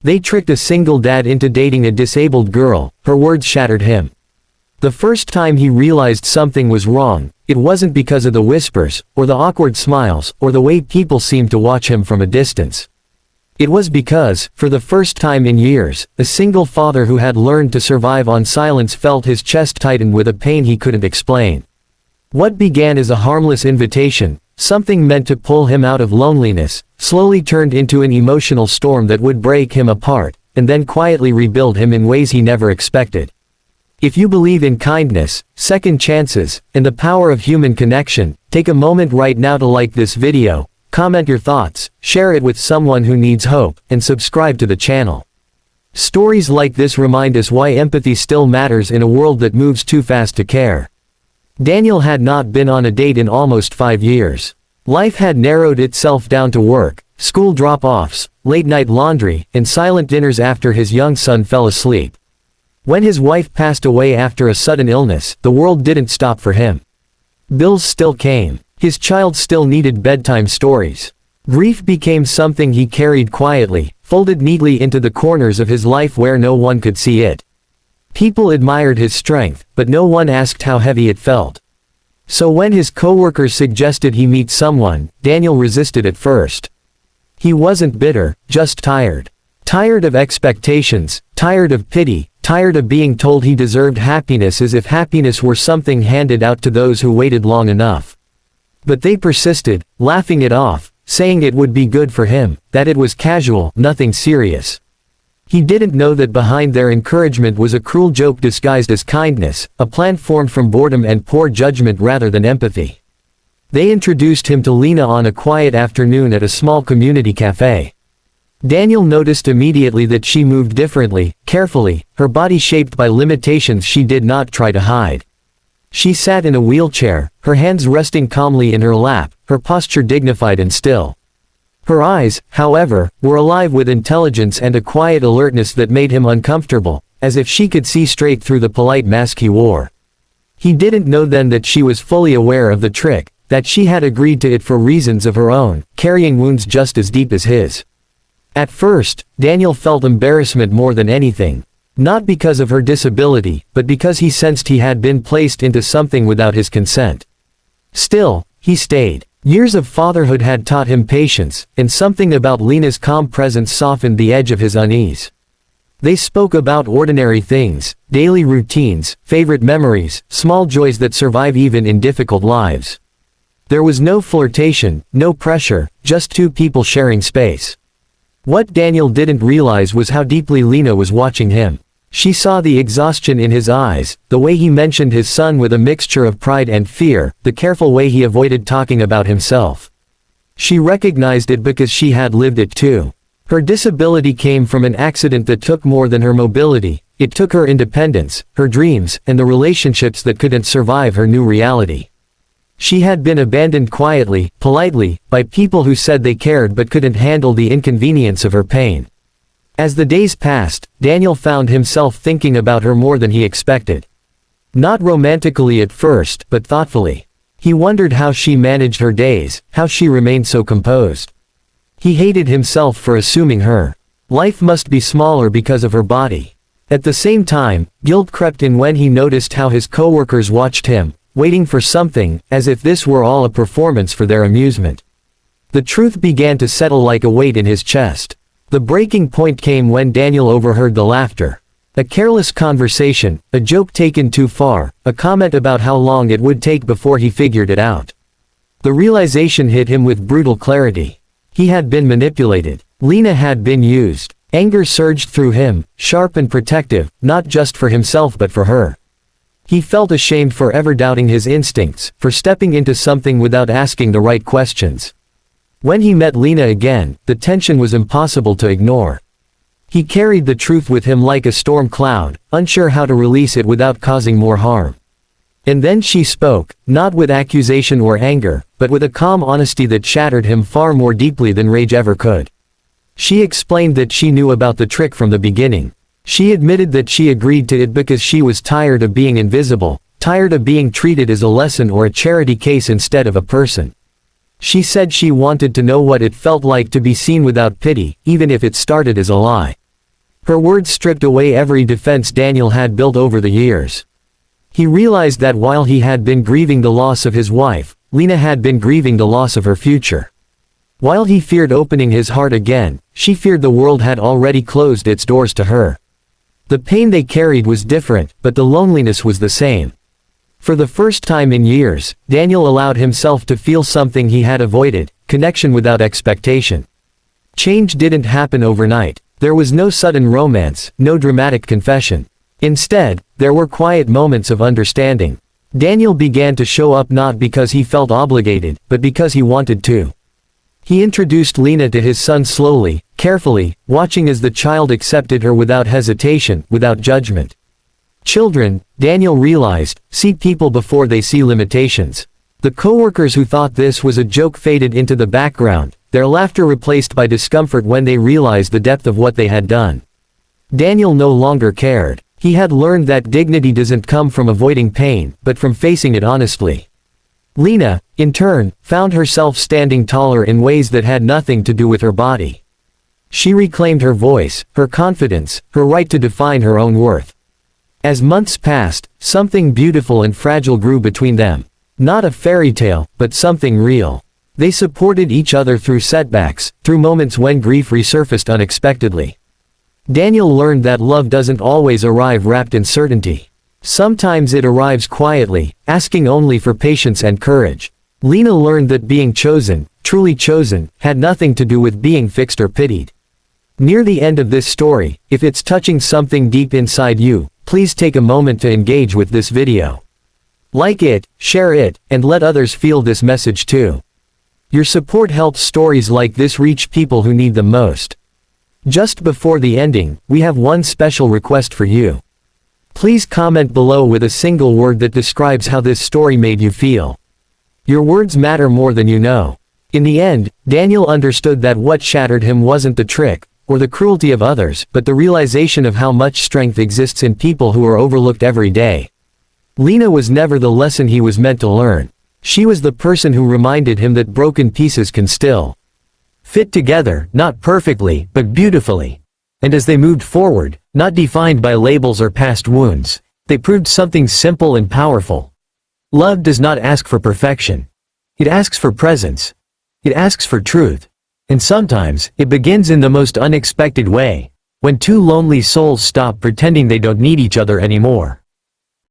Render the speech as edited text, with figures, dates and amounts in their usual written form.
They tricked a single dad into dating a disabled girl. Her words shattered him. The first time he realized something was wrong, it wasn't because of the whispers, or the awkward smiles, or the way people seemed to watch him from a distance. It was because, for the first time in years, a single father who had learned to survive on silence felt his chest tighten with a pain he couldn't explain. What began as a harmless invitation, something meant to pull him out of loneliness, slowly turned into an emotional storm that would break him apart, and then quietly rebuild him in ways he never expected. If you believe in kindness, second chances, and the power of human connection, take a moment right now to like this video, comment your thoughts, share it with someone who needs hope, and subscribe to the channel. Stories like this remind us why empathy still matters in a world that moves too fast to care. Daniel had not been on a date in almost 5 years. Life had narrowed itself down to work, school drop-offs, late-night laundry, and silent dinners after his young son fell asleep. When his wife passed away after a sudden illness, the world didn't stop for him. Bills still came. His child still needed bedtime stories. Grief became something he carried quietly, folded neatly into the corners of his life where no one could see it. People admired his strength, but no one asked how heavy it felt. So when his coworkers suggested he meet someone, Daniel resisted at first. He wasn't bitter, just tired. Tired of expectations, tired of pity, tired of being told he deserved happiness as if happiness were something handed out to those who waited long enough. But they persisted, laughing it off, saying it would be good for him, that it was casual, nothing serious. He didn't know that behind their encouragement was a cruel joke disguised as kindness, a plan formed from boredom and poor judgment rather than empathy. They introduced him to Lena on a quiet afternoon at a small community cafe. Daniel noticed immediately that she moved differently, carefully, her body shaped by limitations she did not try to hide. She sat in a wheelchair, her hands resting calmly in her lap, her posture dignified and still. Her eyes, however, were alive with intelligence and a quiet alertness that made him uncomfortable, as if she could see straight through the polite mask he wore. He didn't know then that she was fully aware of the trick, that she had agreed to it for reasons of her own, carrying wounds just as deep as his. At first, Daniel felt embarrassment more than anything. Not because of her disability, but because he sensed he had been placed into something without his consent. Still, he stayed. Years of fatherhood had taught him patience, and something about Lena's calm presence softened the edge of his unease. They spoke about ordinary things, daily routines, favorite memories, small joys that survive even in difficult lives. There was no flirtation, no pressure, just two people sharing space. What Daniel didn't realize was how deeply Lena was watching him. She saw the exhaustion in his eyes, the way he mentioned his son with a mixture of pride and fear, the careful way he avoided talking about himself. She recognized it because she had lived it too. Her disability came from an accident that took more than her mobility. It took her independence, her dreams, and the relationships that couldn't survive her new reality. She had been abandoned quietly, politely, by people who said they cared but couldn't handle the inconvenience of her pain. As the days passed, Daniel found himself thinking about her more than he expected. Not romantically at first, but thoughtfully. He wondered how she managed her days, how she remained so composed. He hated himself for assuming her life must be smaller because of her body. At the same time, guilt crept in when he noticed how his coworkers watched him, waiting for something, as if this were all a performance for their amusement. The truth began to settle like a weight in his chest. The breaking point came when Daniel overheard the laughter. A careless conversation, a joke taken too far, a comment about how long it would take before he figured it out. The realization hit him with brutal clarity. He had been manipulated. Lena had been used. Anger surged through him, sharp and protective, not just for himself but for her. He felt ashamed for ever doubting his instincts, for stepping into something without asking the right questions. When he met Lena again, the tension was impossible to ignore. He carried the truth with him like a storm cloud, unsure how to release it without causing more harm. And then she spoke, not with accusation or anger, but with a calm honesty that shattered him far more deeply than rage ever could. She explained that she knew about the trick from the beginning. She admitted that she agreed to it because she was tired of being invisible, tired of being treated as a lesson or a charity case instead of a person. She said she wanted to know what it felt like to be seen without pity, even if it started as a lie. Her words stripped away every defense Daniel had built over the years. He realized that while he had been grieving the loss of his wife, Lena had been grieving the loss of her future. While he feared opening his heart again, she feared the world had already closed its doors to her. The pain they carried was different, but the loneliness was the same. For the first time in years, Daniel allowed himself to feel something he had avoided: connection without expectation. Change didn't happen overnight. There was no sudden romance, no dramatic confession. Instead, there were quiet moments of understanding. Daniel began to show up not because he felt obligated, but because he wanted to. He introduced Lena to his son slowly, carefully, watching as the child accepted her without hesitation, without judgment. Children, Daniel realized, see people before they see limitations. The coworkers who thought this was a joke faded into the background, their laughter replaced by discomfort when they realized the depth of what they had done. Daniel no longer cared. He had learned that dignity doesn't come from avoiding pain, but from facing it honestly. Lena, in turn, found herself standing taller in ways that had nothing to do with her body. She reclaimed her voice, her confidence, her right to define her own worth. As months passed, something beautiful and fragile grew between them. Not a fairy tale, but something real. They supported each other through setbacks, through moments when grief resurfaced unexpectedly. Daniel learned that love doesn't always arrive wrapped in certainty. Sometimes it arrives quietly, asking only for patience and courage. Lena learned that being chosen, truly chosen, had nothing to do with being fixed or pitied. Near the end of this story, if it's touching something deep inside you, please take a moment to engage with this video. Like it, share it, and let others feel this message too. Your support helps stories like this reach people who need them most. Just before the ending, we have one special request for you. Please comment below with a single word that describes how this story made you feel. Your words matter more than you know. In the end, Daniel understood that what shattered him wasn't the trick, or the cruelty of others, but the realization of how much strength exists in people who are overlooked every day. Lena was never the lesson he was meant to learn. She was the person who reminded him that broken pieces can still fit together, not perfectly, but beautifully. And as they moved forward, not defined by labels or past wounds, they proved something simple and powerful. Love does not ask for perfection. It asks for presence. It asks for truth. And sometimes, it begins in the most unexpected way, when two lonely souls stop pretending they don't need each other anymore.